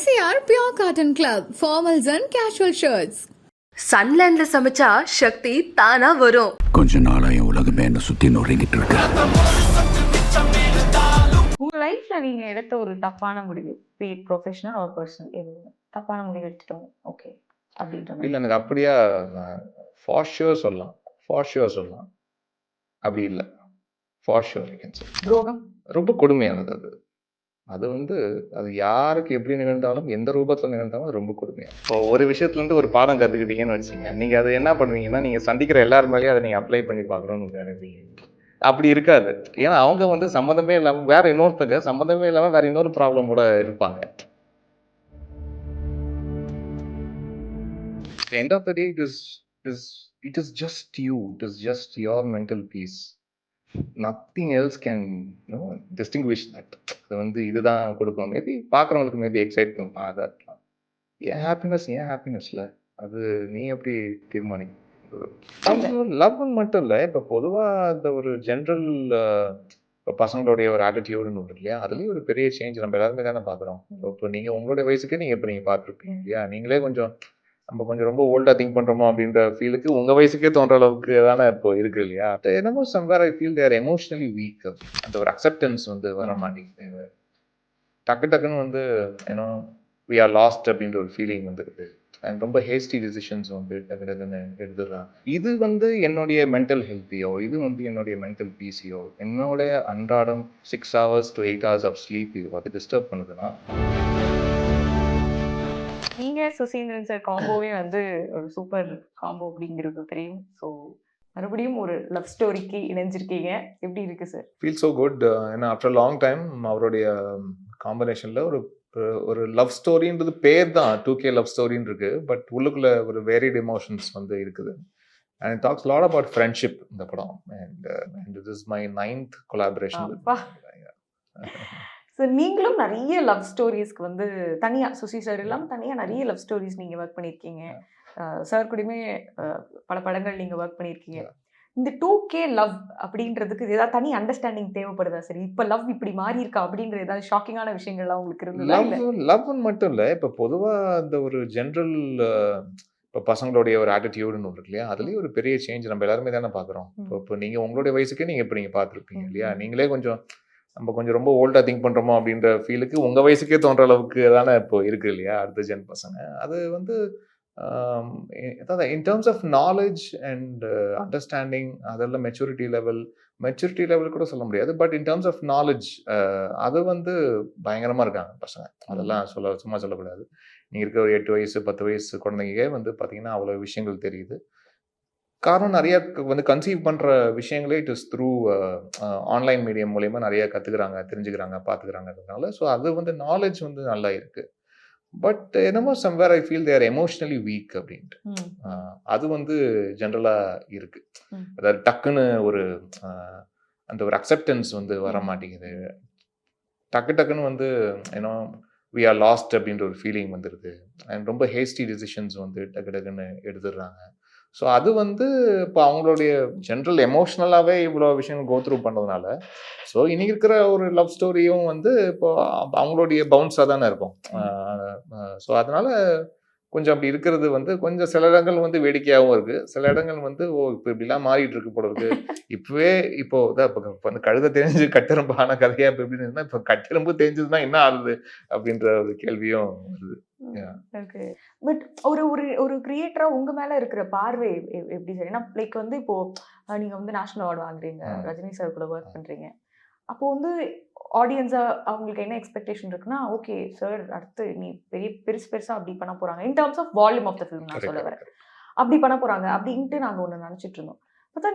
MCR Pure Cotton Club, formals and casual shirts. சன்லேண்ட்ல சமைச்சா சக்தி தானா வரும். கொஞ்ச நாளா என் உலகமே என்ன சுத்தி நுழைங்கிட்டு இருக்கு. உங்க லைஃப்ல நீங்க எடுத்த ஒரு தப்பான முடிவு, be it professional or personal, எது தப்பான முடிவு எடுத்துட்டோம் ஓகே அப்படின்ற மாதிரி? இல்லை எனக்கு அப்படியா ஃபார் ஷுவர் சொல்லலாம் அப்படி இல்லை ஃபார் ஷுவர் துரோகம் ரொம்ப கொடுமையானது அது. அது வந்து அது யாருக்கு எப்படி நிகழ்ந்தாலும் எந்த ரூபத்தில் நிகழ்ந்தாலும் அது ரொம்ப கொடுமையாக. இப்போ ஒரு விஷயத்துலேருந்து ஒரு பாடம் கற்றுக்கிட்டீங்கன்னு வச்சுங்க, நீங்கள் அதை என்ன பண்ணுவீங்கன்னா நீங்கள் சந்திக்கிற எல்லார் மேலேயும் அதை நீங்கள் அப்ளை பண்ணி பார்க்கணும்னு நினைப்பீங்க. அப்படி இருக்காது. ஏன்னா அவங்க வந்து சம்மந்தமே இல்லாமல் வேற இன்னொருத்தங்க சம்மந்தமே இல்லாமல் வேற இன்னொரு ப்ராப்ளமோட இருப்பாங்க. End of the day, it is just you. It is just your mental peace. Nothing else can distinguish that. அது வந்து இதுதான் கொடுக்கும். மேபி பார்க்குறவங்களுக்கு மேபி எக்ஸைட்மெண்ட் அதான் என் ஹாப்பினஸ்ல அது நீ எப்படி தீர்மானிக்க. லவ் மட்டும் இல்லை, இப்போ பொதுவாக இந்த ஒரு ஜென்ரல் இப்போ பசங்களுடைய ஒரு ஆட்டிடியூடுன்னு ஒன்று இல்லையா, அதுலேயும் ஒரு பெரிய சேஞ்ச் நம்ம எல்லாருமே தானே பார்க்குறோம். இப்போ நீங்கள் உங்களுடைய வயசுக்கு நீங்கள் இப்போ நீங்கள் பார்த்துருப்பீங்க இல்லையா, நீங்களே நம்ம கொஞ்சம் ரொம்ப ஓல்டாக திங்க் பண்ணுறோமோ அப்படின்ற ஃபீலுக்கு உங்கள் வயசுக்கே தோன்ற அளவுக்கு தானே இப்போ இருக்குது இல்லையா. என்னமோ somewhere I feel there emotionally weak. அந்த ஒரு அக்செப்டன்ஸ் வந்து வர மாட்டேங்குது. டக்குன்னு வந்து ஏன்னோ வி ஆர் லாஸ்ட் அப்படின்ற ஒரு ஃபீலிங் வந்துருக்கு. அண்ட் ரொம்ப ஹேஸ்டி டிசிஷன்ஸ் வந்து டக்குன்னு எடுத்துடுறான். இது வந்து என்னுடைய மென்டல் ஹெல்த்தையோ, இது வந்து என்னுடைய மென்டல் பீஸையோ, என்னுடைய அன்றாடம் 6 hours to 8 hours of sleep இது வந்து டிஸ்டர்ப் பண்ணுதுன்னா, நீங்க சுசீந்திரன் சார் காம்போவே வந்து ஒரு சூப்பர் காம்போ அப்படிங்கிறது தெரியும். ஸோ மறுபடியும் ஒரு லவ் ஸ்டோரிக்கு இணைஞ்சிருக்கீங்க, எப்படி இருக்கு சார்? Feel so good. ஏன்னா ஆஃப்டர் லாங் டைம் அவருடைய காம்பினேஷனில் ஒரு லவ் ஸ்டோரின்றது பேர் தான் 2K லவ் ஸ்டோரின்னு இருக்கு, பட் உள்ளுக்குள்ள ஒரு வேரிட் எமோஷன்ஸ் வந்து இருக்குது. And it talks lot about friendship இந்த படம். And this is my 9th collaboration. So நீங்களும் நிறைய லவ் ஸ்டோரிஸ்க்கு வந்து தனியாக, சுசி சார் இல்லாமல் தனியாக நிறைய லவ் ஸ்டோரிஸ் நீங்கள் ஒர்க் பண்ணியிருக்கீங்க. சார் கூடயுமே பல படங்கள் நீங்கள் ஒர்க் பண்ணியிருக்கீங்க. இந்த 2K லவ் அப்படின்றதுக்கு ஏதாவது தனி அண்டர்ஸ்டாண்டிங் தேவைப்படுதா சார்? இப்போ லவ் இப்படி மாறி இருக்கா அப்படின்ற ஏதாவது ஷாக்கிங்கான விஷயங்கள்லாம் உங்களுக்கு இருந்தது? லவ்னு மட்டும் இல்லை, இப்போ பொதுவாக இந்த ஒரு ஜென்ரல் இப்போ பசங்களுடைய ஒரு ஆட்டிடியூடுன்னு ஒன்று இல்லையா, அதுலேயும் ஒரு பெரிய சேஞ்ச் நம்ம எல்லாருமே தானே பார்க்குறோம். இப்போ நீங்கள் உங்களுடைய வயசுக்கே நீங்கள் இப்போ நீங்கள் பார்த்துருப்பீங்க இல்லையா, நீங்களே நம்ம கொஞ்சம் ரொம்ப ஓல்டாக திங்க் பண்ணுறோமோ அப்படின்ற ஃபீலுக்கு உங்கள் வயசுக்கே தோன்ற அளவுக்கு தானே இப்போ இருக்குது இல்லையா அடுத்த ஜென் பசங்க. அது வந்து அதாவது in terms of knowledge and understanding அதெல்லாம் மெச்சூரிட்டி லெவல் கூட சொல்ல முடியாது. But in terms of knowledge அது வந்து பயங்கரமாக இருக்காங்க பசங்க. அதெல்லாம் சும்மா சொல்லக்கூடாது. நீங்கள் இருக்க ஒரு 8 வயசு 10 வயசு குழந்தைங்க வந்து பார்த்தீங்கன்னா அவ்வளோ விஷயங்கள் தெரியுது. காரணம் நிறைய வந்து கன்சீவ் பண்ணுற விஷயங்களே it is through online medium மூலயமா நிறைய கற்றுக்குறாங்க, தெரிஞ்சுக்கிறாங்க, பார்த்துக்கிறாங்கிறதுனால. ஸோ அது வந்து நாலேஜ் வந்து நல்லா இருக்குது. பட் என்னமோ somewhere I feel there emotionally weak அப்படின்ட்டு. அது வந்து ஜென்ரலாக இருக்குது. அதாவது டக்குன்னு ஒரு அந்த ஒரு அக்செப்டன்ஸ் வந்து வர மாட்டேங்குது. டக்குன்னு வந்து ஏன்னோ வி ஆர் லாஸ்ட் அப்படின்ற ஒரு ஃபீலிங் வந்துடுது. அண்ட் ரொம்ப ஹேஸ்டி டிசிஷன்ஸ் வந்து டக்குன்னு எடுத்துடுறாங்க. ஸோ அது வந்து இப்போ அவங்களுடைய ஜென்ரல் எமோஷ்னலாகவே இவ்வளோ விஷயங்கள் கோத்ரூ பண்ணுறதுனால, ஸோ இன்னைக்கு இருக்கிற ஒரு லவ் ஸ்டோரியும் வந்து இப்போ அவங்களுடைய பவுன்ஸாக தானே இருக்கும். ஸோ அதனால கொஞ்சம் அப்படி இருக்கிறது வந்து கொஞ்சம் சில இடங்கள் வந்து வேடிக்கையாகவும் இருக்குது, சில இடங்கள் வந்து இப்போ இப்படிலாம் மாறிட்டு இருக்கு போல இருக்கு. இப்போ வந்து கழுத தெரிஞ்சு கட்டெரும்பு ஆன கதையா இப்போ எப்படின்னு இருந்தால், இப்போ கட்டெரும்பு தெரிஞ்சதுன்னா என்ன ஆகுது அப்படின்ற ஒரு கேள்வியும் வருது. ஓகே, பட் ஒரு ஒரு ஒரு கிரியேட்டரா உங்க மேல இருக்கிற பார்வை எப்படி சார்? ஏன்னா லைக் வந்து இப்போ நீங்க வந்து நேஷனல் அவார்டு வாங்குறீங்க, ரஜினி சார் கூட ஒர்க் பண்றீங்க. அப்போ வந்து ஆடியன்ஸா அவங்களுக்கு என்ன எக்ஸ்பெக்டேஷன் இருக்குன்னா, ஓகே சார் அடுத்து நீ பெருசா அப்படி பண்ண போறாங்க in terms of volume of the film நான் சொல்ல வரேன், அப்படி பண்ண போறாங்க அப்படின்ட்டு நாங்க ஒண்ணு நினைச்சிட்டு இருந்தோம். பார்த்தா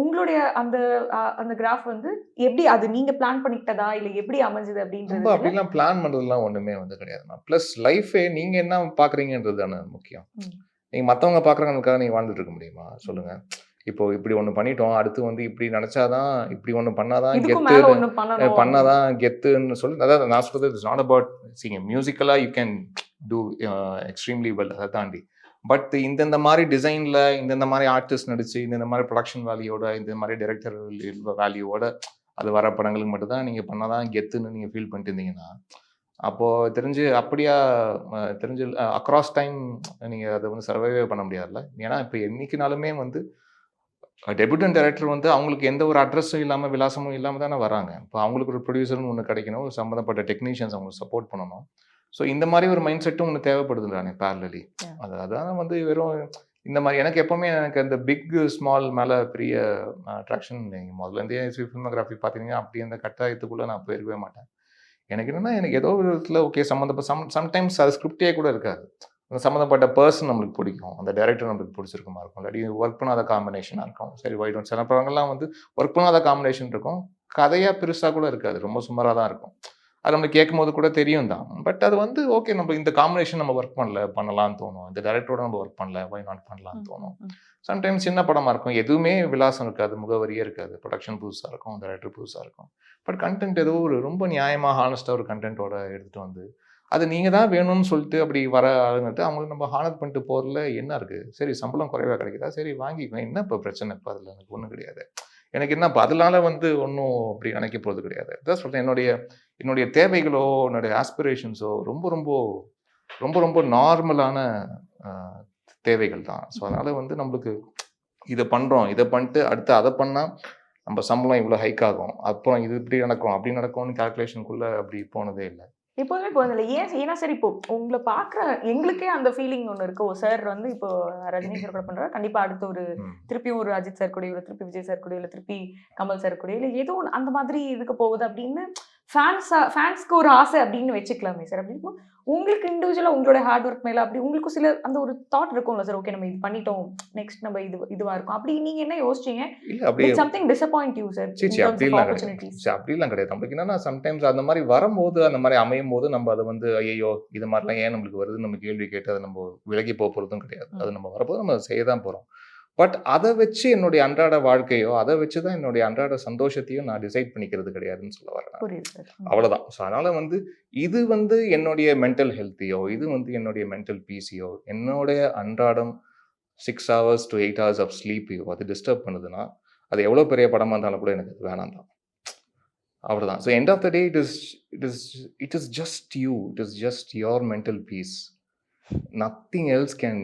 உங்களுடைய அந்த அந்த கிராஃப் வந்து எப்படி, அது நீங்க பிளான் பண்ணிக்கிட்டதா இல்ல எப்படி அமைஞ்சது அப்படின்றது? அப்படிலாம் பிளான் பண்றதுலாம் ஒண்ணுமே வந்து கிடையாது. பிளஸ் லைஃபே நீங்க என்ன பாக்குறீங்கன்றது தானே முக்கியம். நீங்க மத்தவங்க பாக்குறாங்கக்காக நீங்க வாழ்ந்துட்டு இருக்க முடியுமா சொல்லுங்க? இப்போ இப்படி ஒண்ணு பண்ணிட்டோம், அடுத்து வந்து இப்படி நினைச்சாதான், இப்படி ஒண்ணு பண்ணாதான் கெத்துன்னு சொல்லி, அதாவது நான் சொல்றது இட்ஸ் நாட் அபவுட் சீங்க மியூசிக்கலா you can do extremely well, அதை தாண்டி. பட் இந்த மாதிரி டிசைன்ல இந்த மாதிரி ஆர்டிஸ்ட் நடிச்சு இந்த மாதிரி ப்ரொடக்ஷன் வேல்யூவோட இந்த மாதிரி டைரக்டர் வேல்யூவோட அது வர படங்களுக்கு மட்டும்தான் நீங்க பண்ணாதான் கெத்துன்னு நீங்க ஃபீல் பண்ணிட்டு இருந்தீங்கன்னா, அப்போது தெரிஞ்சு அப்படியா தெரிஞ்சு அக்ராஸ் டைம் நீங்கள் அதை வந்து சர்வைவே பண்ண முடியாதுல்ல. ஏன்னா இப்போ என்னைக்குனாலுமே வந்து டெபியூட்டன்ட் டைரக்டர் வந்து அவங்களுக்கு எந்த ஒரு அட்ரஸும் இல்லாமல் விலாசமும் இல்லாமல் தானே வராங்க. இப்போ அவங்களுக்கு ஒரு ப்ரொடியூசர்னு ஒன்று கிடைக்கணும், ஒரு சம்மந்தப்பட்ட டெக்னீஷியன்ஸ் அவங்களுக்கு சப்போர்ட் பண்ணணும். ஸோ இந்த மாதிரி ஒரு மைண்ட் செட்டும் ஒன்று தேவைப்படுது தானே பேரலி. அதான் வந்து வெறும் இந்த மாதிரி எனக்கு எப்போவுமே எனக்கு அந்த பிக் ஸ்மால் மேலே பெரிய அட்ராக்ஷன் நீங்கள் முதல்லேருந்தே ஃபிலிமோகிராஃபி பார்த்தீங்கன்னா அப்படி அந்த கட்டாயத்துக்குள்ளே நான் போயிருக்கவே மாட்டேன். எனக்கு என்னென்னா எனக்கு ஏதோ ஒரு விதத்தில் ஓகே சம்டைம்ஸ் அது ஸ்கிரிப்டே கூட இருக்காது. அந்த சம்மந்தப்பட்ட பர்சன் நம்மளுக்கு பிடிக்கும், அந்த டைரக்டர் நம்மளுக்கு பிடிச்சிருக்குமா இருக்கும், இல்லாட்டி ஒர்க் பண்ணாத காம்பினேஷனாக இருக்கும். சரி வைட் சில படங்கள்லாம் வந்து ஒர்க் பண்ணாத காம்பினேஷன் இருக்கும், கதையாக பெருசாக கூட இருக்காது, ரொம்ப சுமாராக தான் இருக்கும். அது நம்மளுக்கு கேட்கும் போது கூட தெரியும் தான். பட் அது வந்து ஓகே நம்ம இந்த காம்பினேஷன் நம்ம ஒர்க் பண்ணலான்னு தோணும், இந்த டைரக்டரோட நம்ம ஒர்க் பண்ணல வை நாட் பண்ணலான்னு தோணும். சம்டைம்ஸ் சின்ன படமாக இருக்கும், எதுவுமே விலாசம் இருக்காது, முகவரியே இருக்காது, ப்ரொடக்ஷன் புதுசாக இருக்கும், டைரக்டர் புதுசாக இருக்கும். பட் கண்டென்ட் ஏதோ ஒரு ரொம்ப நியாயமாக ஹானஸ்ட்டாக ஒரு கண்டென்ட்டோட எடுத்துகிட்டு வந்து அது நீங்கள் தான் வேணும்னு சொல்லிட்டு அப்படி வர ஆளுங்கிட்டு அவங்களுக்கு நம்ம ஹானர் பண்ணிட்டு போகிறதுல என்ன இருக்குது. சரி சம்பளம் குறைவாக கிடைக்குதா, சரி வாங்கிக்குவேன், என்ன இப்போ பிரச்சனை, இப்போ அதில் எனக்கு ஒன்றும் கிடையாது. எனக்கு என்ன இப்போ அதனால வந்து ஒன்றும் அப்படி நினைக்க போகிறது கிடையாது. அதான் சொல்கிறேன், என்னுடைய தேவைகளோ என்னுடைய ஆஸ்பிரேஷன்ஸோ ரொம்ப ரொம்ப ரொம்ப ரொம்ப நார்மலான தேவைகள் தான். ஸோ அதனால் வந்து நம்மளுக்கு இதை பண்ணுறோம், இதை பண்ணிட்டு அடுத்து அதை பண்ணால் நம்ம சம்பளம் இவ்வளோ ஹைக் ஆகும், அப்புறம் இது இப்படி நடக்கும் அப்படி நடக்கும்னு கால்குலேஷனுக்குள்ளே அப்படி போனதே இல்லை. எப்போதுமே போனதில்லை. ஏன்னா சரி இப்போ உங்களை பார்க்குற எங்களுக்கே அந்த ஃபீலிங் ஒன்று இருக்கு. சார் வந்து இப்போ ரஜினி சார் கூட பண்ணுறாரு, கண்டிப்பாக அடுத்து ஒரு திருப்பியும் ஒரு அஜித் சார் கூடயோ இல்லை திருப்பி விஜய் சார் கூடயோ இல்லை திருப்பி கமல் சார் கூடயோ இல்லை ஏதோ அந்த மாதிரி இருக்க போகுது அப்படின்னு ஃபேன்ஸ்க்கு ஒரு ஆசை அப்படின்னு வச்சுக்கலாமே சார். அப்படின்னு உங்களுக்கு இண்டிவிஜுவலாக உங்களோட ஹார்ட் ஒர்க் மேலே அப்படி உங்களுக்கு சில அந்த ஒரு தாட் இருக்கும்ல சார், ஓகே நம்ம இது பண்ணிட்டோம் நெக்ஸ்ட் நம்ம இதுவாக இருக்கும் அப்படி நீங்கள் என்ன யோசிச்சீங்க? இல்லை அப்படி சம்திங் டிசப்பாயிண்ட் யூ சார்? அப்படிலாம் கிடையாது. நம்மளுக்கு என்னன்னா சம்டைம்ஸ் அந்த மாதிரி வரும்போது அந்த மாதிரி அமையும் போது நம்ம அதை வந்து ஐயோ இது மாதிரிலாம் ஏன் நம்மளுக்கு வருதுன்னு நம்ம கேள்வி கேட்டு அதை நம்ம விலகி போகிறதும் கிடையாது. அது நம்ம வரப்போது நம்ம செய்ய தான் போகிறோம். பட் அதை வச்சு என்னுடைய அன்றாட வாழ்க்கையோ அதை வச்சு தான் என்னுடைய அன்றாட சந்தோஷத்தையும் நான் டிசைட் பண்ணிக்கிறது கிடையாதுன்னு சொல்ல வரேன். அவ்வளோதான். ஸோ அதனால் வந்து இது வந்து என்னுடைய மென்டல் ஹெல்த்தையோ இது வந்து என்னுடைய மென்டல் பீஸையோ என்னுடைய அன்றாடம் 6 hours to 8 hours ஆஃப் ஸ்லீப்பையோ அது டிஸ்டர்ப் பண்ணுதுன்னா அது எவ்வளோ பெரிய படமாக இருந்தாலும் கூட எனக்கு அது வேணாம் தான். அவ்வளோதான். So end of the day it is just you, it is just your mental peace. Nothing else can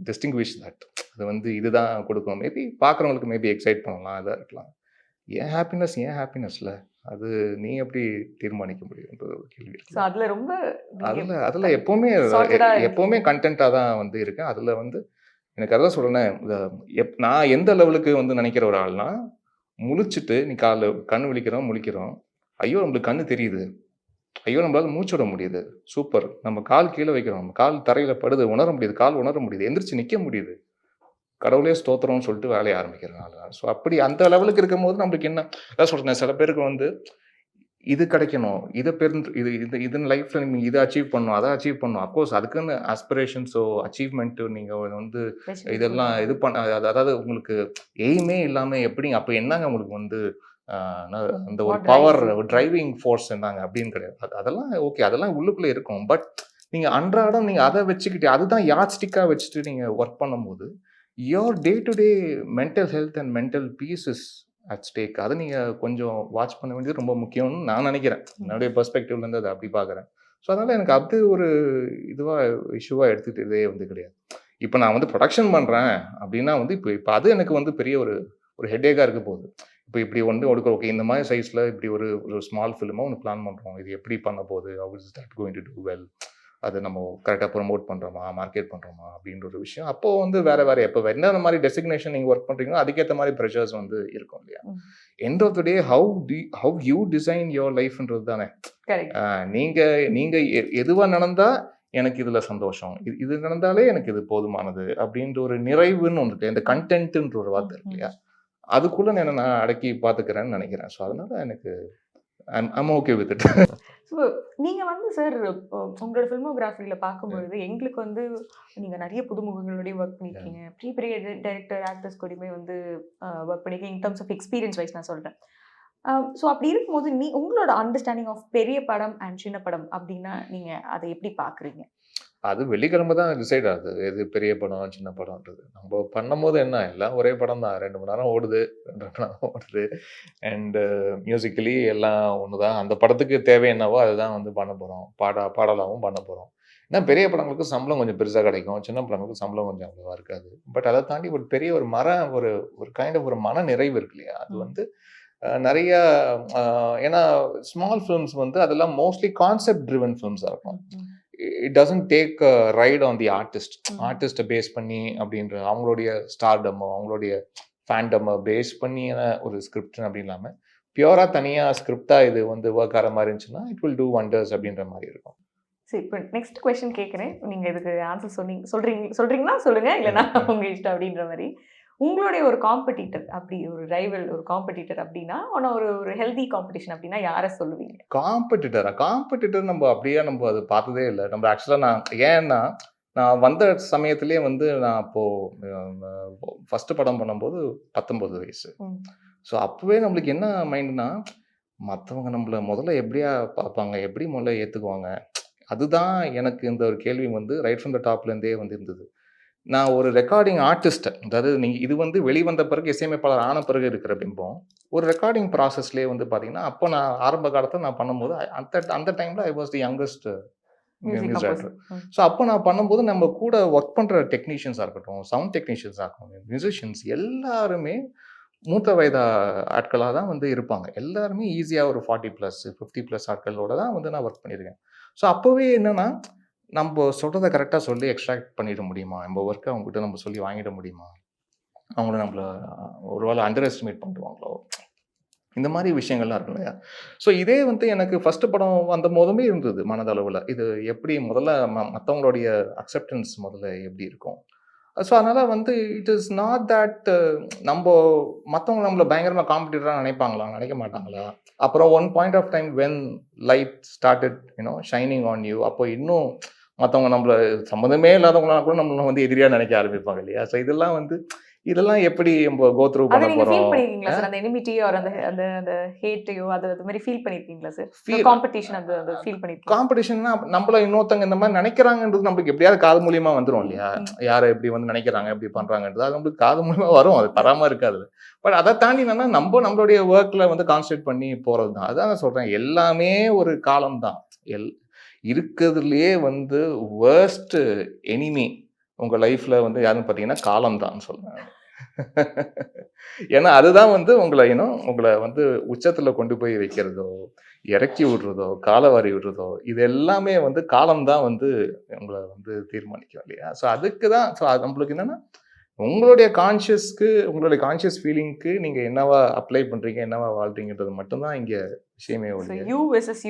distinguish that. அது வந்து இதுதான் கொடுக்கும். மேபி பார்க்குறவங்களுக்கு மேபி எக்ஸைட் பண்ணலாம், இதாக இருக்கலாம். ஏன் ஹாப்பினஸ்ல அது நீ எப்படி தீர்மானிக்க முடியும்ன்ற ஒரு கேள்வி இருக்கு. அதில் ரொம்ப அதில் எப்போவுமே கண்டென்ட்டாக தான் வந்து இருக்கேன். அதில் வந்து எனக்கு அதான் சொல்கிறேன், நான் எந்த லெவலுக்கு வந்து நினைக்கிற ஒரு ஆள்னா முழிச்சிட்டு நீ கண்ணு முழிக்கிறோம் ஐயோ நம்மளுக்கு கண்ணு தெரியுது, ஐயோ நம்மளால மூச்சு விட முடியுது, சூப்பர், நம்ம கால் கீழே வைக்கிறோம், நம்ம கால் தரையில் படுது உணர முடியுது, கால் உணர முடியுது, எந்திரிச்சு நிற்க முடியுது, கடவுளே ஸ்தோத்திரம்னு சொல்லிட்டு வேலையை ஆரம்பிக்கிறதுனால. ஸோ அப்படி அந்த லெவலுக்கு இருக்கும் போது நம்மளுக்கு என்ன அதான் சொல்கிறேன், சில பேருக்கு வந்து இது கிடைக்கணும், இது லைஃப்ல நீங்கள் இதை அச்சீவ் பண்ணணும் அதை அச்சீவ் பண்ணணும். அஃப்கோர்ஸ் அதுக்குன்னு ஆஸ்பிரேஷன்ஸோ அச்சீவ்மெண்ட்டு நீங்கள் வந்து இதெல்லாம் இது பண்ண அதாவது உங்களுக்கு எய்மே இல்லாமல் எப்படி அப்போ என்னங்க உங்களுக்கு வந்து அந்த ஒரு பவர் டிரைவிங் ஃபோர்ஸ் என்னங்க அப்படின்னு கிடையாது. அதெல்லாம் ஓகே, அதெல்லாம் உள்ளுக்குள்ளே இருக்கும். பட் நீங்கள் அன்றாடம் நீங்கள் அதை வச்சுக்கிட்டு அதுதான் யாட்ஸ்டிக்காக வச்சுட்டு நீங்கள் ஒர்க் பண்ணும்போது your day to day mental health and mental piece is at stack. அதை நீங்கள் கொஞ்சம் வாட்ச் பண்ண வேண்டியது ரொம்ப முக்கியம்னு நான் நினைக்கிறேன். என்னுடைய பெர்ஸ்பெக்டிவ்லேருந்து அதை அப்படி பார்க்குறேன். ஸோ அதனால் எனக்கு அது ஒரு இஷ்யூவாக எடுத்துக்கிட்டதே வந்து கிடையாது. இப்போ நான் வந்து ப்ரொடக்ஷன் பண்ணுறேன் அப்படின்னா வந்து இப்போ அது எனக்கு வந்து பெரிய ஒரு ஹெட்டேக்காக இருக்க போகுது. இப்போ இப்படி வந்து ஓகே இந்த மாதிரி சைஸில் இப்படி ஒரு ஸ்மால் ஃபிலிமாக ஒன்று பிளான் பண்ணுறோம், இது எப்படி பண்ண போகுது, how is that going to do well, அதை நம்ம கரெக்டாக ப்ரொமோட் பண்ணுறோமா மார்க்கெட் பண்ணுறோமா அப்படின்ற ஒரு விஷயம். அப்போது வந்து வேறு எப்போ என்ன மாதிரி டெசிக்னேஷன் நீங்கள் ஒர்க் பண்ணுறீங்களோ அதுக்கேற்ற மாதிரி ப்ரெஷர்ஸ் வந்து இருக்கும் இல்லையா. End of the day how you design your லைஃப்ன்றது தானே. நீங்கள் எதுவாக நடந்தால் எனக்கு இதில் சந்தோஷம், இது நடந்தாலே எனக்கு இது போதுமானது அப்படின்ற ஒரு நிறைவுன்னு ஒன்று, இந்த கண்டென்ட்ன்ற ஒரு வார்த்தை இருக்கு இல்லையா, அதுக்குள்ளே நான் அடக்கி பார்த்துக்கிறேன்னு நினைக்கிறேன். ஸோ அதனால் எனக்கு I'm okay with it. So நீங்கள் வந்து சார் உங்களோட ஃபில்மோகிராஃபியில் பார்க்கும்பொழுது எங்களுக்கு வந்து நீங்கள் நிறைய புதுமுகங்களோடய ஒர்க் பண்ணியிருக்கீங்க, பெரிய டைரக்டர் ஆக்டர்ஸ் கூடயுமே வந்து ஒர்க் பண்ணியிருக்கீங்க. In terms of experience wise நான் சொல்கிறேன். ஸோ அப்படி இருக்கும்போது உங்களோட அண்டர்ஸ்டாண்டிங் ஆஃப் பெரிய படம் அண்ட் சின்ன படம் அப்படின்னா நீங்கள் அதை எப்படி பார்க்குறீங்க? அது வெள்ளிக்கிழமை தான் டிசைட் ஆகுது. எது பெரிய படம், சின்ன படம்ன்றது. நம்ம பண்ணும்போது என்ன எல்லாம் ஒரே படம் தான். 2 மணி நேரம் ஓடுது, 2 மணி நேரம் ஓடுது. அண்ட் மியூசிக்கலி எல்லாம் ஒன்று தான். அந்த படத்துக்கு தேவை என்னவோ அதுதான் வந்து பண்ண போகிறோம். பாடலாகவும் பண்ண போகிறோம். ஏன்னா பெரிய படங்களுக்கு சம்பளம் கொஞ்சம் பெருசாக கிடைக்கும். சின்ன படங்களுக்கு சம்பளம் கொஞ்சம் அவ்வளோவா இருக்காது. பட் அதை தாண்டி ஒரு பெரிய ஒரு ஒரு ஒரு கைண்ட் ஆஃப் ஒரு மன நிறைவு இருக்கு இல்லையா? அது வந்து நிறைய ஏன்னா ஸ்மால் ஃபிலிம்ஸ் வந்து அதெல்லாம் மோஸ்ட்லி கான்செப்ட் ட்ரிவன் ஃபிலிம்ஸாக இருக்கும். It doesn't take right on the ஆர்டிஸ்ட்டை பேஸ் பண்ணி அப்படின்ற அவங்களுடைய ஸ்டார்டமோ அவங்களுடைய ஃபேண்டமோ பேஸ் பண்ணியான ஒரு ஸ்கிரிப்ட் அப்படி இல்லாமல் பியூரா தனியாக ஸ்கிரிப்டாக இது வந்து ஒர்க் ஆகிற மாதிரி இருந்துச்சுன்னா இட் வில் டூ வண்டர்ஸ் அப்படின்ற மாதிரி இருக்கும். சரி, இப்போ நெக்ஸ்ட் கொஸ்டின் கேட்குறேன். நீங்கள் இதுக்கு ஆன்சர் சொல்கிறீங்கன்னா சொல்லுங்கள், இல்லைன்னா உங்கள் இஷ்டம் அப்படின்ற மாதிரி. உங்களுடைய ஒரு காம்படிட்டர் அப்படி ஒரு ரைவல் ஒரு காம்படிட்டர் அப்படின்னா ஒரு ஹெல்தி காம்படிஷன் அப்படின்னா யாரை சொல்லுவீங்க? காம்படிட்டர் நம்ம அப்படியே நம்ம அது பார்த்ததே இல்லை. நம்ம ஆக்சுவலாக ஏன்னா நான் வந்த சமயத்திலே வந்து நான் அப்போது ஃபஸ்ட்டு படம் பண்ணும்போது 19 வயசு. ஸோ அப்போவே நம்மளுக்கு என்ன மைண்டுனா மற்றவங்க நம்மளை முதல்ல எப்படியா பார்ப்பாங்க, எப்படி முதல்ல ஏற்றுக்குவாங்க, அதுதான் எனக்கு இந்த ஒரு கேள்வி வந்து ரைட் ஃப்ரம் த டாப்லேருந்தே வந்து இருந்தது. நான் ஒரு ரெக்கார்டிங் ஆர்டிஸ்ட், அதாவது நீங்கள் இது வந்து வெளிவந்த பிறகு இசையமைப்பாளர் ஆன பிறகு இருக்கிற பிம்பம் ஒரு ரெக்கார்டிங் ப்ராசஸ்லேயே வந்து பார்த்தீங்கன்னா அப்போ நான் ஆரம்ப காலத்தில் நான் பண்ணும்போது அந்த டைமில் I was the youngest music director. So அப்போ நான் பண்ணும்போது நம்ம கூட ஒர்க் பண்ணுற டெக்னீஷியன்ஸாக இருக்கட்டும், சவுண்ட் டெக்னீஷியன்ஸாக இருக்கட்டும், மியூசிஷியன்ஸ் எல்லாருமே மூத்த வயது ஆட்களாக தான் வந்து இருப்பாங்க. எல்லாருமே ஈஸியாக ஒரு 40+, 50+ ஆட்களோட தான் வந்து நான் ஒர்க் பண்ணியிருக்கேன். ஸோ அப்போவே என்னென்னா நம்ம சொல்கிறத கரெக்டாக சொல்லி எக்ஸ்ட்ராக்ட் பண்ணிட முடியுமா, நம்ம ஒர்க்கை அவங்ககிட்ட நம்ம சொல்லி வாங்கிட முடியுமா, அவங்கள நம்மளை ஒரு வேளை அண்டர் எஸ்டிமேட் பண்ணிடுவாங்களோ, இந்த மாதிரி விஷயங்கள்லாம் இருக்கும் இல்லையா? ஸோ இதே வந்து எனக்கு ஃபஸ்ட்டு படம் வந்த போதுமே இருந்தது மனதளவில். இது எப்படி முதல்ல மற்றவங்களுடைய அக்செப்டன்ஸ் முதல்ல எப்படி இருக்கும். ஸோ அதனால் வந்து இட் இஸ் நாட் தட் மற்றவங்க நம்மளை பயங்கரமாக காம்படிட்டராக நினைக்க மாட்டாங்களா? அப்புறம் one point of time when light started shining on you, அப்போ இன்னும் மற்றவங்க நம்மளை சம்மந்தமே இல்லாதவங்களாம் கூட நம்மளை வந்து எதிரியாக நினைக்க ஆரம்பிப்பாங்க இல்லையா? ஸோ இதெல்லாம் எப்படி நம்ம கோ த்ரூ பண்ண போறோம்? அந்த எனிமிட்டி ஆர் அந்த ஹேட்டையோ அது மாதிரி ஃபீல் பண்ணிருக்கீங்களா சார்? காம்படிஷன் அந்த ஃபீல் பண்ணிருக்கீங்க? காம்படிஷன்னா நம்மள இன்னொருத்தங்க இந்த மாதிரி நினைக்கிறாங்கன்றது நம்மளுக்கு எப்படியாவது காது மூலியமா வந்துரும் இல்லையா? யாரை எப்படி வந்து நினைக்கிறாங்க, எப்படி பண்றாங்கன்றது அது நம்மளுக்கு காது மூலியமா வரும், அது தராம இருக்காது. பட் அதை தாண்டி என்னன்னா நம்மளுடைய ஒர்க்ல வந்து கான்சன்ட்ரேட் பண்ணி போறது தான். அதான் நான் சொல்றேன், எல்லாமே ஒரு காலம் தான். இருக்கிறதுலயே வந்து வேர்ஸ்ட் எனிமி உங்க லைஃப்ல வந்து யாருன்னு பார்த்தீங்கன்னா காலம் தான் சொல்றேன். ஏன்னா அதுதான் வந்து உங்களை வந்து உச்சத்துல கொண்டு போய் வைக்கிறதோ, இறக்கி விடுறதோ, காலவாரி விடுறதோ, இது எல்லாமே வந்து காலம் தான் வந்து உங்களை வந்து தீர்மானிக்கும் இல்லையா? ஸோ அதுக்கு தான் நம்மளுக்கு என்னன்னா உங்களுடைய கான்ஷியஸ் ஃபீலிங்க்கு நீங்க என்னவா அப்ளை பண்றீங்க, என்னவா வாழ்றீங்கன்றது மட்டும்தான் இங்க விஷயமே. யூ வெர்சஸ்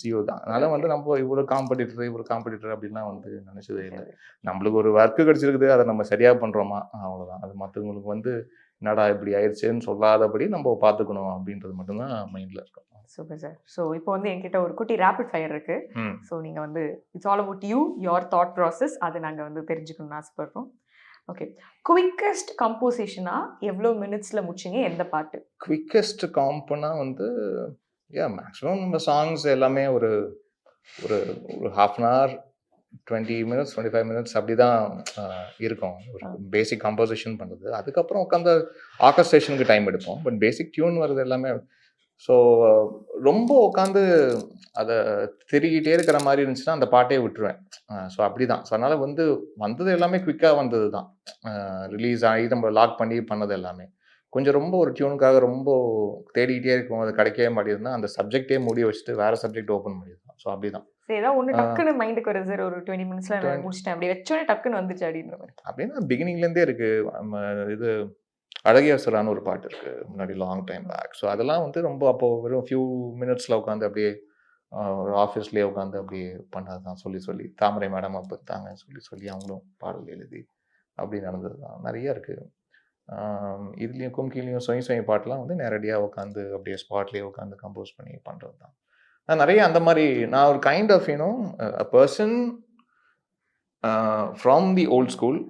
யூ தான். அதனால வந்து நம்ம இவ்வளவு காம்படிட்டர் அப்படின்லாம் வந்து நினைச்சதே இல்லை. நம்மளுக்கு ஒரு ஒர்க் கிடைச்சிருக்குது, அதை நம்ம சரியா பண்றோமா, அவ்வளவுதான். அது மற்றவங்களுக்கு வந்து என்னடா இப்படி ஆயிடுச்சேன்னு சொல்லாதபடி நம்ம பார்த்துக்கணும் அப்படின்றது மட்டும்தான் மைண்ட்ல இருக்கும். Super sir. ஸோ இப்போ வந்து என்கிட்ட ஒரு குட்டி ரேபிட் ஃபயர் இருக்கு. ஸோ நீங்க வந்து it's all about you, your thought process, அதை நாங்கள் வந்து தெரிஞ்சுக்கணும்னு ஆசைப்படுறோம். ஓகே, குவிக்கஸ்ட் கம்போசிஷனா எவ்வளோ மினிட்ஸ்ல முடிச்சிங்க, எந்த பாட்டு? குவிக்கஸ்ட் காம்பனா வந்து மேக்ஸிமம் நம்ம சாங்ஸ் எல்லாமே ஒரு ஒரு ஒரு 1/2 hour 20 minutes 25 minutes அப்படி தான் இருக்கும் ஒரு பேசிக் கம்போசிஷன் பண்ணுறது. அதுக்கப்புறம் உட்காந்து ஆர்கஸ்ட்ரேஷனுக்கு டைம் எடுப்போம். பட் பேசிக் டியூன் வர்றது எல்லாமே ஸோ ரொம்ப உட்காந்து அதை தெரிகிட்டே இருக்கிற மாதிரி இருந்துச்சுன்னா அந்த பாட்டே விட்டுருவேன். ஸோ அப்படி தான். ஸோ அதனால் வந்தது எல்லாமே குவிக்காக வந்தது தான். ரிலீஸ் ஆகி நம்ம லாக் பண்ணி பண்ணது எல்லாமே கொஞ்சம் ரொம்ப ஒரு டியூனுக்காக ரொம்ப தேடிக்கிட்டே இருக்கும், அது கிடைக்கவே மாட்டேங்குதுன்னா அந்த சப்ஜெக்டே மூடி வச்சுட்டு வேற சப்ஜெக்ட் ஓப்பன் பண்ணிடுதான். ஸோ அப்படிதான். ஏதாவது ஒன்று டக்குன்னு மைண்டுக்கு வருது சார், ஒரு 20 minutesல முடிச்சிட்டேன் அப்படி வச்சோடனே டக்குன்னு வந்துச்சு அப்படின்ற மாதிரி. அப்படின்னா பிகினிங்லேருந்தே இருக்கு. இது அழகிய சொல்லான்னு ஒரு பாட்டு இருக்கு முன்னாடி லாங் டைம் பேக். ஸோ அதெல்லாம் ரொம்ப அப்போ வெறும் ஃபியூ மினிட்ஸில் உட்காந்து அப்படியே ஒரு ஆஃபீஸ்லேயே உட்காந்து அப்படியே பண்ணது தான். சொல்லி தாமரை மேடம் அப்போ தாங்க சொல்லி அவங்களும் பாடல் எழுதி அப்படி நடந்தது தான். நிறைய இருக்குது. இதுலேயும் கும்கிலையும் சொய் பாட்டெலாம் நேரடியாக உட்காந்து அப்படியே ஸ்பாட்லேயே உட்காந்து கம்போஸ் பண்ணி பண்ணுறது தான். நான் நிறைய அந்த மாதிரி நான் ஒரு kind of a person from the old school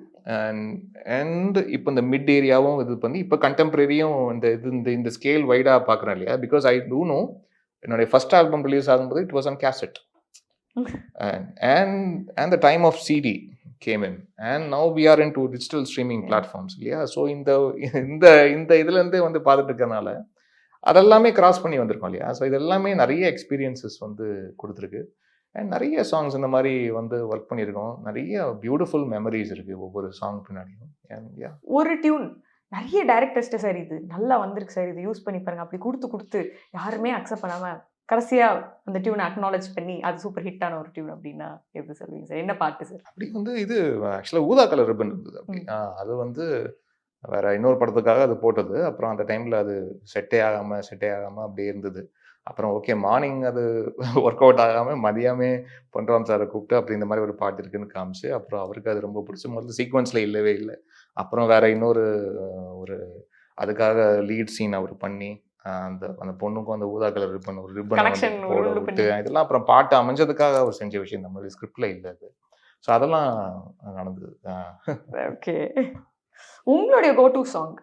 and இப்போ இந்த மிட் ஏரியாவும் இது பண்ணி இப்போ கண்டெம்பரரியும் இந்த ஸ்கேல் வைடாக பார்க்குறேன் இல்லையா, பிகாஸ் ஐ டூ நோ என்னுடைய ஃபர்ஸ்ட் ஆல்பம் ரிலீஸ் ஆகும்போது it was on cassette and the time of CD came in and now we are into digital streaming platforms இல்லையா. ஸோ இந்த இதுலேருந்தே வந்து பார்த்துட்டு இருக்கறனால அதெல்லாமே கிராஸ் பண்ணி வந்திருக்கோம் இல்லையா. ஸோ இது எல்லாமே நிறைய எக்ஸ்பீரியன்சஸ் வந்து கொடுத்துருக்கு. அண்ட் நிறைய சாங்ஸ் இந்த மாதிரி வந்து ஒர்க் பண்ணியிருக்கோம். நிறைய பியூட்டிஃபுல் மெமரிஸ் இருக்குது ஒவ்வொரு சாங் பின்னாடியும். ஒரு டியூன் நிறைய டைரக்டர்ஸ்ட்டு சார் இது நல்லா வந்திருக்கு சார், இது யூஸ் பண்ணி பாருங்க அப்படி கொடுத்து யாருமே அக்செப்ட் பண்ணாமல் கடைசியாக அந்த டியூனை அக்னாலேஜ் பண்ணி அது சூப்பர் ஹிட்டான ஒரு டியூன் அப்படின்னா எப்படி சொல்லுவீங்க சார்? என்ன பாட்டு சார்? அப்படி வந்து இது ஆக்சுவலாக ஊதா கலர் ரிப்பன் இருந்தது. அப்படி அது வந்து வேற இன்னொரு படத்துக்காக அது போட்டது. அப்புறம் அந்த டைமில் அது செட்டே ஆகாமல் அப்படியே இருந்தது. அப்புறம் ஓகே மார்னிங் அது ஒர்க் அவுட் ஆகாமல் மதியமே பொன்ராம் சாரை கூப்பிட்டு அப்படி இந்த மாதிரி ஒரு பாட்டு இருக்குன்னு காமிச்சு, அப்புறம் அவருக்கு அது ரொம்ப பிடிச்சி முதல்ல சீக்வன்ஸில் இல்லவே இல்லை. அப்புறம் வேற இன்னொரு ஒரு அதுக்காக லீட் சீன் அவர் பண்ணி அந்த பொண்ணுக்கும் அந்த ஊதா கலர் ரிப்பன் ஒரு ரிப்பன் போட விட்டு இதெல்லாம் அப்புறம் பாட்டு அமைஞ்சதுக்காக அவர் செஞ்ச விஷயம் நம்ம ஸ்கிரிப்ட்ல இல்லை அது. ஸோ அதெல்லாம் நடந்தது. ஓகே, உங்களுடைய கோ டு சாங்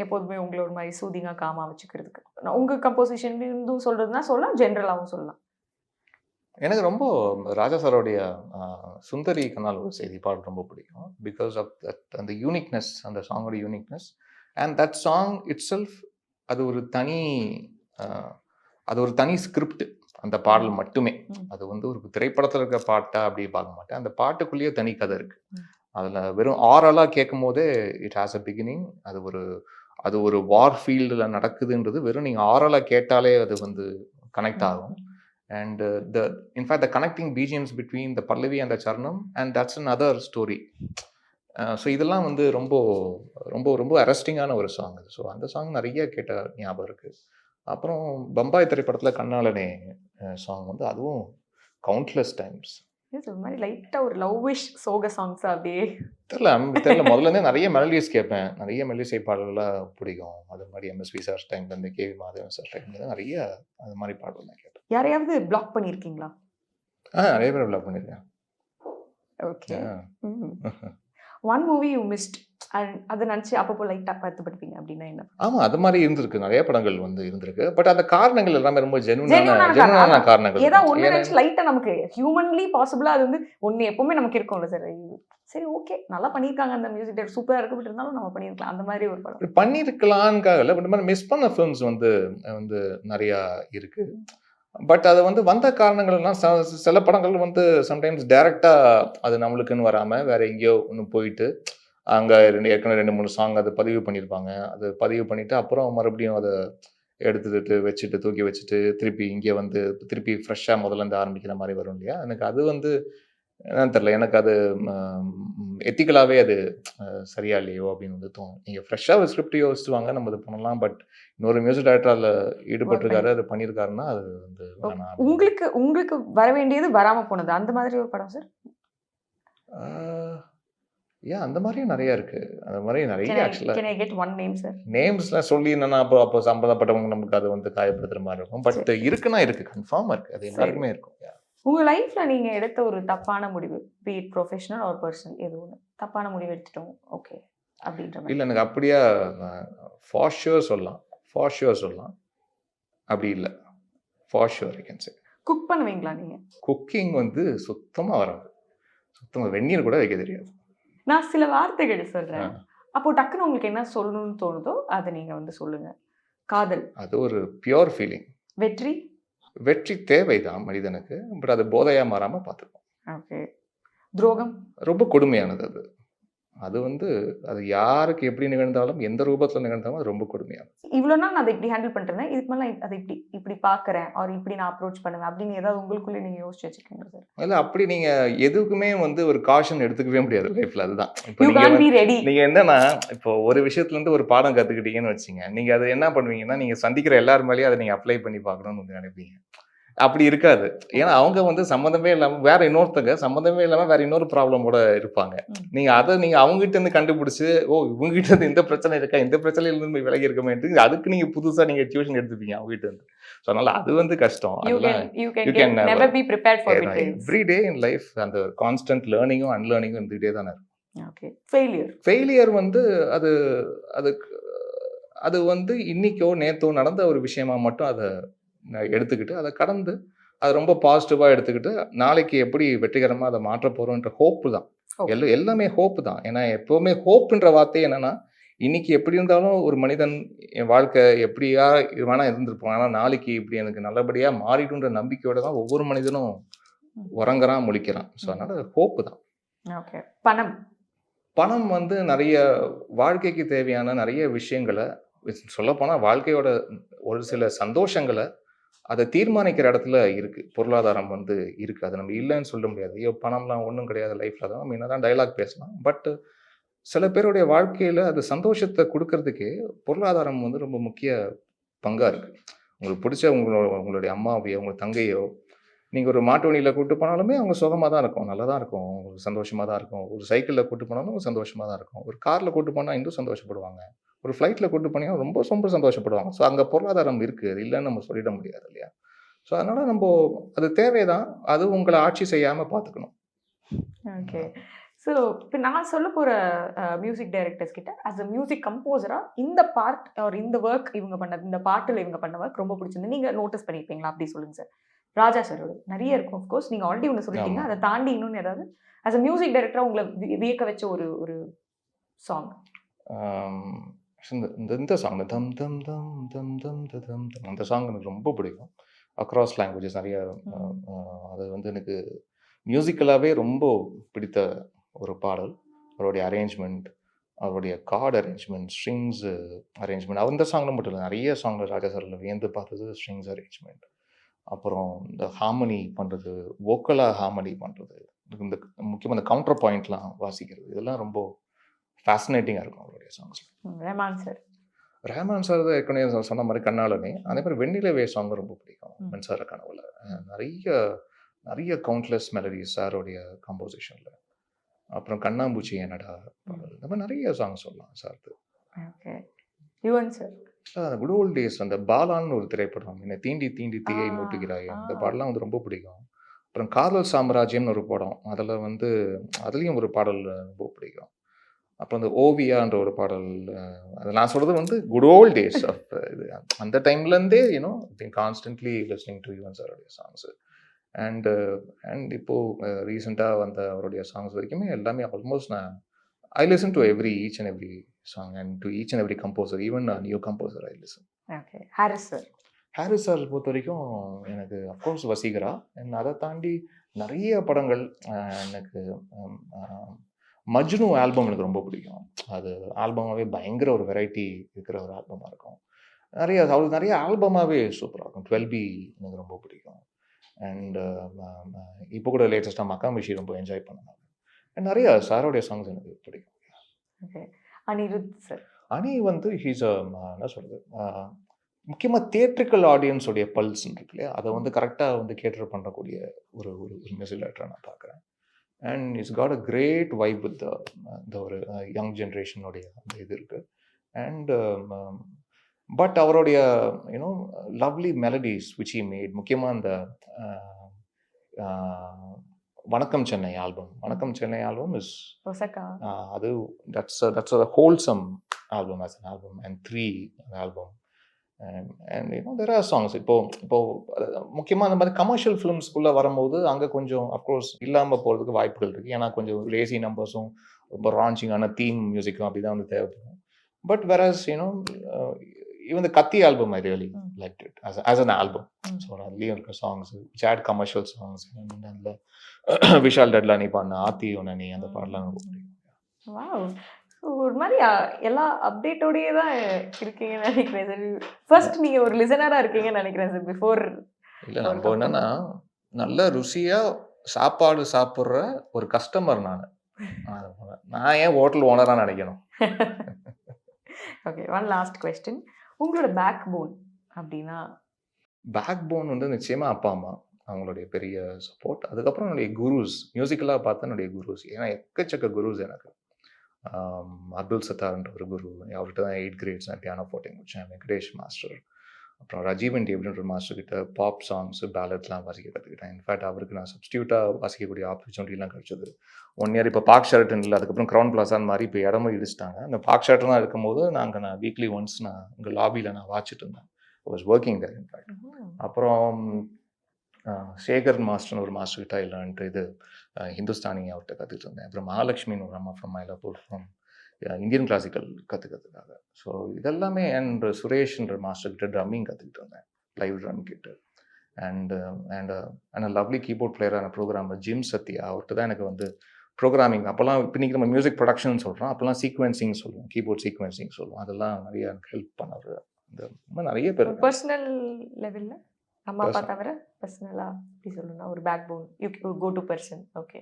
எப்போதுமே உங்களை ஒரு மாதிரி சூதிங்காக காமா வச்சுக்கிறதுக்கு உங்கள் கம்போசிஷன் இருந்தும் சொல்கிறதுனா சொல்லலாம், ஜென்ரலாகவும் சொல்லலாம். எனக்கு ரொம்ப ராஜா சாரோடைய சுந்தரி கண்ணால் ஒரு செய்தி பாடல் ரொம்ப பிடிக்கும். பிகாஸ் ஆஃப் தட் அந்த யூனிக்னஸ், அந்த சாங்கோட uniqueness. And that song itself அது ஒரு தனி ஸ்கிரிப்ட். அந்த பாடல் மட்டுமே அது வந்து ஒரு திரைப்படத்தில் இருக்க பாட்டா அப்படி பார்க்க மாட்டேன். அந்த பாட்டுக்குள்ளேயே தனி கதை இருக்கு. அதில் வெறும் ஆரலாக கேட்கும் போதே இட் ஹாஸ் அ பிகினிங். அது ஒரு வார் ஃபீல்டில் நடக்குதுன்றது வெறும் நீங்கள் ஆரலாக கேட்டாலே அது வந்து கனெக்ட் ஆகும். And in fact the connecting BGMs between the pallavi and the charanam and that's another story. So இதெல்லாம் வந்து ரொம்ப ரொம்ப ரொம்ப அரெஸ்டிங்கான ஒரு சாங் அது. ஸோ அந்த சாங் நிறைய கேட்ட ஞாபகம் இருக்குது. அப்புறம் பம்பாய் திரைப்படத்தில் கண்ணாளனே சாங் வந்து அதுவும் கவுண்ட்லெஸ் டைம்ஸ். ஒரு மாதிரி லைட்டாக ஒரு லவ்விஷ் சோக சாங்ஸ் அப்படியே தெரியல முதல்லேருந்தே நிறைய மெலடிஸ் கேட்பேன். நிறைய மெலடிசை பாடல்கள்லாம் பிடிக்கும். அது மாதிரி எம்எஸ்வி சார் டைம்லேருந்து கேவி மாதவன் சார் டைம்லேருந்து நிறைய அது மாதிரி பாடல்கள்லாம் கேட்பேன். யாரையாவது பிளாக் பண்ணியிருக்கீங்களா? நிறைய பேர் பிளாக் பண்ணியிருக்கேன். Okay, one movie you mist அதை நினச்சி அப்பப்போ லைட்டாக பார்த்துப்படுவீங்க அப்படின்னா என்ன? ஆமாம், அது மாதிரி இருந்திருக்கு. நிறைய படங்கள் வந்து இருந்திருக்கு. பட் அந்த காரணங்கள் எல்லாமே ரொம்ப ஜெனுவனான காரணங்கள். ஏதாவது ஒன்று நினச்சி லைட்டாக நமக்கு ஹியூமன்லி பாசிபிளாக அது வந்து ஒன்று எப்பவுமே நமக்கு இருக்கும்ல சார். சரி ஓகே நல்லா பண்ணியிருக்காங்க அந்த மியூசிக் டைரக்டர் சூப்பராக இருக்கு, இருந்தாலும் நம்ம பண்ணியிருக்கலாம் அந்த மாதிரி ஒரு படம் பண்ணியிருக்கலான்னுக்காக இல்லை. பட் இந்த மாதிரி மிஸ் பண்ண ஃபிலிம்ஸ் வந்து நிறையா இருக்கு. பட் அது வந்து வந்த காரணங்கள்லாம் சில படங்கள் வந்து சம்டைம்ஸ் டைரக்டாக அது நம்மளுக்குன்னு வராமல் வேற எங்கேயோ ஒன்று போயிட்டு அங்கே ஏற்கனவே 2-3 சாங் அதை பதிவு பண்ணியிருப்பாங்க. அது பதிவு பண்ணிவிட்டு அப்புறம் மறுபடியும் அதை எடுத்துட்டு வச்சுட்டு தூக்கி வச்சுட்டு திருப்பி இங்கே வந்து திருப்பி ஃப்ரெஷ்ஷாக முதல்ல ஆரம்பிக்கிற மாதிரி வரும் இல்லையா. எனக்கு அது வந்து என்னன்னு தெரியல, எனக்கு அது எத்திக்கலாகவே அது சரியா இல்லையோ அப்படின்னு வந்து தோணும். நீங்கள் ஃப்ரெஷ்ஷாக ஸ்கிரிப்ட் யோசிச்சுவாங்க, நம்ம இது பண்ணலாம். பட் இன்னொரு மியூசிக் டைரக்டர் அதில் ஈடுபட்டிருக்காரு, அது பண்ணியிருக்காருன்னா அது வந்து உங்களுக்கு வர வேண்டியது வராமல் போனது அந்த மாதிரி ஒரு படம் சார்? ஏன் அந்த மாதிரியும் நிறைய இருக்கு. அந்த மாதிரி நிறைய ஆக்சுவலாக நேம்ஸ்லாம் சொல்லி என்னன்னா அப்போ சம்பந்தப்பட்டவங்க நமக்கு அது வந்து காயப்படுத்துற மாதிரி இருக்கும். பட் இருக்குன்னா இருக்கு, கன்ஃபார்மாக இருக்கு, அது எல்லாருக்குமே இருக்கும். உங்கள் லைஃப்பில் நீங்கள் எடுத்த ஒரு தப்பான முடிவு, be it professional or personal, எது ஒன்று தப்பான முடிவு எடுத்துட்டோம் ஓகே அப்படின்ற மாதிரி? இல்லை, எனக்கு அப்படியா ஃபார் ஷுவர் சொல்லலாம். அப்படி இல்லை, for sure I can say. Cook பண்ணுவீங்களா நீங்கள்? குக்கிங் வந்து சுத்தமாக வராது. சுத்தமாக வெந்நீர் கூட வைக்க தெரியாது. நான் சில வார்த்தைகள் சொல்கிறேன், அப்போது டக்குன்னு உங்களுக்கு என்ன சொல்லணும்னு தோணுதோ அதை நீங்கள் வந்து சொல்லுங்கள். காதல் அது ஒரு பியோர் ஃபீலிங். வெற்றி தேவைதான் மனிதனுக்கு, பட் அது போதையாக மாறாமல் பார்த்துக்கணும். ஓகே. துரோகம் ரொம்ப கொடுமையானது. அது வந்து அது யாருக்கு எப்படி நிகழ்ந்தாலும் எந்த ரூபத்தில் நிகழ்ந்தாலும் அது ரொம்ப கொடுமையானது. இவ்வளோ நாள் நான் அதை இப்படி ஹேண்டில் பண்ணுறேன், இதுக்கு மேலே அதை இப்படி பார்க்குறேன் ஆர் இப்படி நான் அப்ரோச் பண்ணுவேன் அப்படின்னு ஏதாவது உங்களுக்குள்ளே நீங்கள் யோசிச்சு வச்சுருக்கீங்க சார்? இல்லை, அப்படி நீங்கள் எதுக்குமே வந்து ஒரு காஷன் எடுத்துக்கவே முடியாது லைஃப்பில். அதுதான் இப்போ நீங்கள் என்னன்னா, இப்போ ஒரு விஷயத்துலேருந்து ஒரு பாடம் கற்றுக்கிட்டீங்கன்னு வச்சுங்க, நீங்கள் அதை என்ன பண்ணுவீங்கன்னா நீங்கள் சந்திக்கிற எல்லார் மேலேயும் அதை நீங்கள் அப்ளை பண்ணி பார்க்கணும்னு வந்து நினைப்பீங்க. அப்படி இருக்காது. ஏன்னா அவங்க வந்து சம்மந்தமே இல்லாமல் வேற இன்னொருத்தங்க சம்மந்தமே இல்லாமல் வேற இன்னொரு ப்ராப்ளமோட இருப்பாங்க. நீங்கள் அவங்ககிட்ட இருந்து கண்டுபிடிச்சி இவங்ககிட்ட இருந்து இந்த பிரச்சனை இருக்கா, இந்த பிரச்சனையிலிருந்து விலகி இருக்கமேட்டு அதுக்கு நீங்கள் புதுசாக நீங்கள் டியூஷன் எடுத்துப்பீங்க அவங்ககிட்ட இருந்து. ஸோ அதனால அது வந்து கஷ்டம். எவ்ரி டே இன் லைஃப் அந்த கான்ஸ்டன்ட் லேர்னிங்கும் அன்லேர்னிங்கும் இருந்துகிட்டே தானே இருக்கும். ஓகே. ஃபெயிலியர். ஃபெயிலியர் வந்து அது அதுக்கு அது வந்து இன்னைக்கோ நேத்தோ நடந்த ஒரு விஷயமா மட்டும் அதை எடுத்துக்கிட்டு அதை கடந்து அதை ரொம்ப பாசிட்டிவாக எடுத்துக்கிட்டு நாளைக்கு எப்படி வெற்றிகரமாக அதை மாற்ற போகிறோன்ற ஹோப்பு தான். எல்லாமே ஹோப்பு தான். ஏன்னா எப்போவுமே ஹோப்புன்ற வார்த்தை என்னன்னா, இன்னைக்கு எப்படி இருந்தாலும் ஒரு மனிதன் என் வாழ்க்கை எப்படியா வேணா இருந்திருப்பான், ஆனால் நாளைக்கு இப்படி எனக்கு நல்லபடியாக மாறிடுன்ற நம்பிக்கையோட தான் ஒவ்வொரு மனிதனும் உறங்குறான், முழிக்கிறான். ஸோ அதனால ஹோப்பு தான். ஓகே. பணம். பணம் வந்து நிறைய வாழ்க்கைக்கு தேவையான நிறைய விஷயங்களை, சொல்லப்போனால் வாழ்க்கையோட ஒரு சில சந்தோஷங்களை அதை தீர்மானிக்கிற இடத்துல இருக்கு. பொருளாதாரம் வந்து இருக்கு. அது நம்ம இல்லைன்னு சொல்ல முடியாது. ஐயோ பணம்லாம் ஒன்றும் கிடையாது லைஃப்ல, தான் நம்ம என்னதான் டைலாக் பேசலாம். பட் சில பேருடைய வாழ்க்கையில அது சந்தோஷத்தை கொடுக்கறதுக்கே பொருளாதாரம் வந்து ரொம்ப முக்கிய பங்கா இருக்கு. உங்களுக்கு பிடிச்ச உங்களுடைய அம்மாவையோ உங்க தங்கையோ நீங்க ஒரு மாட்டு வண்டியில கூட்டு போனாலுமே அவங்க சுகமா தான் இருக்கும், நல்லா தான் இருக்கும், உங்களுக்கு சந்தோஷமா தான் இருக்கும். ஒரு சைக்கிள்ல கூட்டு போனாலும் அவங்க சந்தோஷமா தான் இருக்கும். ஒரு கார்ல கூட்டு போனா இன்னும் சந்தோஷப்படுவாங்க. ஒரு ஃப்ளைட்ல கூட்டு போனீங்கன்னா ரொம்ப ரொம்ப சந்தோஷப்படுவாங்க. ஸோ அங்கே பொருளாதாரம் இருக்குது, அது இல்லைன்னு நம்ம சொல்லிட முடியாது இல்லையா? ஸோ அதனால் நம்ம அது தேவைதான், அது உங்களை ஆட்சி செய்யாமல் பார்த்துக்கணும். ஓகே. ஸோ இப்போ நான் சொல்ல போகிற மியூசிக் டைரக்டர்ஸ் கிட்ட ஆஸ் அ மியூசிக் கம்போசராக இந்த பார்ட் ஒரு இந்த ஒர்க் இவங்க பண்ணது, இந்த பாட்டில் இவங்க பண்ண ஒர்க் ரொம்ப பிடிச்சிருந்து நீங்கள் நோட்டீஸ் பண்ணியிருப்பீங்களா? அப்படி சொல்லுங்கள் சார். ராஜா சாரோட நிறைய இருக்கும் அஃப்கோர்ஸ், நீங்கள் ஆல்ரெடி ஒன்று சொல்லிட்டீங்க. அதை தாண்டி இன்னொன்று ஏதாவது ஆஸ் அ மியூசிக் டைரக்டராக உங்களை வியக்க வச்ச ஒரு ஒரு சாங்? இந்த சாங் தம் தம் தம் தம் தம் தம் தம் அந்த சாங் எனக்கு ரொம்ப பிடிக்கும். அக்ராஸ் லாங்குவேஜஸ் நிறைய, அது வந்து எனக்கு மியூசிக்கலாகவே ரொம்ப பிடித்த ஒரு பாடல். அவருடைய அரேஞ்ச்மெண்ட், அவருடைய கார்டு அரேஞ்ச்மெண்ட், ஸ்ட்ரிங்ஸ் அரேஞ்ச்மெண்ட், அந்த சாங்கில் மட்டும் இல்லை, நிறைய சாங்கில் ராஜா சாரில் வியந்து பார்த்தது ஸ்ட்ரிங்ஸ் அரேஞ்ச்மெண்ட். அப்புறம் இந்த ஹார்மனி பண்ணுறது, வோக்கலாக ஹார்மனி பண்ணுறது, இந்த முக்கியமாக இந்த கவுண்டர் பாயிண்ட்லாம் வாசிக்கிறது, இதெல்லாம் ரொம்ப ஃபேசினேட்டிங்காக இருக்கும் அவருடைய சாங்ஸ். ரஹ்மான் சார் தான் ஏற்கனவே சொன்ன மாதிரி கண்ணாலனே, அதே மாதிரி வெண்ணிலவே சாங் ரொம்ப பிடிக்கும். மின்சார கனவுல நிறைய நிறைய கவுண்ட்லெஸ் மெலடிஸ் சாரோடைய கம்போசிஷனில். அப்புறம் கண்ணாம்பூச்சி என்னடா பாடல், இந்த மாதிரி நிறைய சாங் சொல்லலாம் சார். குட் ஓல்ட் டேஸ், அந்த பாலான்னு ஒரு திரைப்படம், என்னை தீண்டி தீண்டி தீயை மூட்டுகிறாய், அந்த பாடலாம் வந்து ரொம்ப பிடிக்கும். அப்புறம் காதல் சாம்ராஜ்யம்னு ஒரு படம், அதில் வந்து அதுலேயும் ஒரு பாடல் ரொம்ப பிடிக்கும். அப்புறம் அந்த ஓவியான்ற ஒரு பாடல், அது நான் சொல்கிறது வந்து குட் ஓல்ட் டேஸ் ஆஃப் இது, அந்த டைம்லேருந்தே கான்ஸ்டன்ட்லி லிஸ்னிங் டு யுவன் சாருடைய சாங்ஸு. அண்ட் இப்போது ரீசெண்டாக வந்த அவருடைய சாங்ஸ் வரைக்குமே எல்லாமே almost I listen to each and every song and to each and every composer, even a new composer I listen. Okay. Harris sir பொறுத்த வரைக்கும் எனக்கு அஃப்கோர்ஸ் வசீகரா, அண்ட் அதை தாண்டி நிறைய படங்கள். எனக்கு மஜ்னு ஆல்பம் எனக்கு ரொம்ப பிடிக்கும். அது ஆல்பமாகவே பயங்கர ஒரு வெரைட்டி இருக்கிற ஒரு ஆல்பமாக இருக்கும். அவருக்கு நிறைய ஆல்பமாகவே சூப்பராக இருக்கும். 12B எனக்கு ரொம்ப பிடிக்கும். அண்ட் இப்போ கூட லேட்டஸ்ட்டாக மக்காமிஷி ரொம்ப என்ஜாய் பண்ணேன். நிறைய சாரோடைய சாங்ஸ் எனக்கு பிடிக்கும். அனிருத் சார், அனி வந்து ஹீஸ் என்ன சொல்கிறது, முக்கியமாக தியேட்ரிக்கல் ஆடியன்ஸோடைய பல்ஸ் இருக்கு இல்லையா, அதை வந்து கரெக்டாக வந்து கேட்டர் பண்ணக்கூடிய ஒரு ஒரு மியூசிக் டைரக்டரை நான் பார்க்குறேன். And it's got a great vibe with இந்த ஒரு யங் ஜென்ரேஷனுடைய அந்த இது இருக்குது. அண்ட் பட் அவருடைய you know lovely melodies which he made, முக்கியமாக அந்த Vanakkam Chennai album. Vanakkam Chennai album is அது that's a wholesome album as an album, and 3 album, and you know there are songs. இப்போ முக்கியமாக அந்த மாதிரி கமர்ஷியல் ஃபிலிம்ஸ்குள்ளே வரும்போது அங்கே கொஞ்சம் அஃப்கோர்ஸ் இல்லாமல் போகிறதுக்கு வாய்ப்புகள் இருக்குது. ஏன்னா கொஞ்சம் லேசி நம்பர்ஸும் ரொம்ப ராஞ்சிங்கான தீம் மியூசிக்கும் அப்படி தான் வந்து தேவைப்படும். But வெராஸ் you know even the Katti album I really liked it as an album. So அதுலேயும் இருக்க songs which had commercial songs, and Vishal Dadlani பாடின ஆத்தி ஒனனி அந்த பாடலாம் ரொம்ப பிடிக்கும். வாவ், ஒரு மாதிரி எல்லா அப்டேட்டோடயே தான் இருக்கீங்கன்னு நினைக்கிறேன் சார். ஃபர்ஸ்ட் நீங்கள் ஒரு லிசனராக இருக்கீங்கன்னு நினைக்கிறேன் சார். பிஃபோர் இல்லை, நம்ம என்னன்னா நல்ல ருசியாக சாப்பாடு சாப்பிட்ற ஒரு கஸ்டமர் நான் ஏன் ஹோட்டல் ஓனராக நினைக்கணும். Okay, one last question. உங்களோட பேக் போன் அப்படின்னா? பேக் போன் வந்து நிச்சயமாக அப்பா அம்மா, அவங்களுடைய பெரிய சப்போர்ட். அதுக்கப்புறம் என்னுடைய குருஸ், மியூசிக்கலாக பார்த்தா என்னுடைய குருஸ், ஏன்னா எக்கச்சக்க குருஸ் எனக்கு. அப்துல் சத்தார்ன்ற ஒரு குரு, அவர்கிட்ட தான் 8 grades நான் பியானோ போட்டிங் முடித்தேன். வெங்கடேஷ் மாஸ்டர், அப்புறம் ரஜீவன் டி அப்படின்ற ஒரு மாஸ்டர் கிட்ட பாப் சாங்ஸ் பேலட்லாம் வாசிக்க கற்றுக்கிட்டேன். இன்ஃபேக்ட் அவருக்கு நான் சப்ஸ்டியூட்டாக வாசிக்கக்கூடிய ஆப்பர்ச்சுனிட்டிலாம் கிடச்சிது. 1 இயர். இப்போ பார்க் ஷெரட்டன் இல்லை, அதுக்கப்புறம் க்ரௌன் பிளாசா அந்த மாதிரி இப்போ இடமும் இடிச்சிட்டாங்க. அந்த பார்க் ஷெரட்டனாக இருக்கும்போது நான் வீக்லி ஒன்ஸ் நான் இங்கே லாபியில் நான் வாட்சிட்டு இருந்தேன். Was working there in fact. அப்புறம் சேகர் மாஸ்டர்னு ஒரு மாஸ்டர் கிட்ட இல்லைன்ட்டு இது ஹிந்துஸ்தானி அவர்கிட்ட கற்றுட்டு இருந்தேன். அப்புறம் மகாலட்சுமின்னு ஒரு அம்மா from Mylapore from Indian classical கற்றுக்கிறதுக்காக. ஸோ இதெல்லாமே அண்ட் சுரேஷ்ன்ற மாஸ்டர் கிட்ட ட்ரம்மிங் கற்றுக்கிட்டு இருந்தேன், லைவ் ட்ரம் கிட்ட. அண்ட் லவ்லி கீபோர்ட் பிளேயரான ப்ரோக்ராமர் ஜிம் சத்யா, அவர்கிட்ட தான் எனக்கு வந்து ப்ரோக்ராமிங் அப்போல்லாம் இப்போ இன்றைக்கி நம்ம மியூசிக் ப்ரொடக்ஷன் சொல்கிறோம், அப்போல்லாம் சீக்வன்சிங் சொல்லுவோம், கீபோர்ட் சீக்வன்சிங் சொல்லுவோம். அதெல்லாம் நிறைய எனக்கு ஹெல்ப் பண்ணவர். இந்த மாதிரி நிறைய பேர் பர்சனல் லெவலில் அம்மா அப்பா தவிர பர்சனலாக எப்படி சொல்லணும்னா ஒரு backbone you go to person. Okay,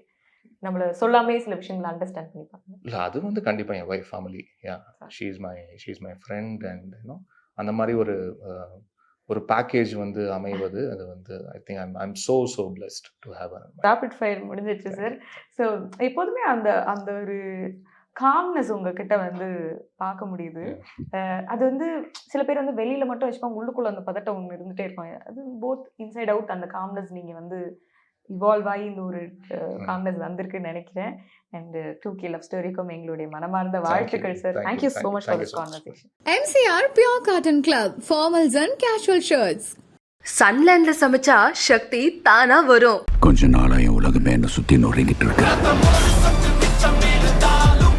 நம்மளை சொல்லாமே சில விஷயங்களை அண்டர்ஸ்டாண்ட் பண்ணிப்பாங்க. இல்லை, அது வந்து கண்டிப்பாக என் wife family. She is my friend. And அந்த மாதிரி ஒரு பேக்கேஜ் வந்து அமைவது, அது வந்து I think I'm so blessed to have her. Rapid fire முடிஞ்சிருச்சு சார். ஸோ எப்போதுமே அந்த ஒரு காம்னஸ் உங்ககிட்ட வந்து பார்க்க முடியுது. அது வந்து சில பேர் வந்து வெளியில மட்டும் வச்சுப்பாங்க, உள்ளுக்குள்ள அந்த பதட்டம் ஒன்று இருந்துகிட்டே இருப்பாங்க. அது போத் இன்சைட் அவுட் அந்த காம்னஸ் நீங்கள் வந்து இவால்வ் ஆகி இந்த ஒரு காம்னஸ் வந்திருக்குன்னு நினைக்கிறேன். அண்ட் 2K லவ் ஸ்டோரிக்கும் எங்களுடைய மனமார்ந்த வாழ்த்துக்கள் sir. Thank you so much for this conversation. MCR Pure Cotton Club, formals and casual shirts. சன்லேண்ட்ல சமைச்சா சக்தி தானா வரும். கொஞ்ச நாளா என் உலகமே என்ன சுத்தி நுழைங்கிட்டு இருக்கு.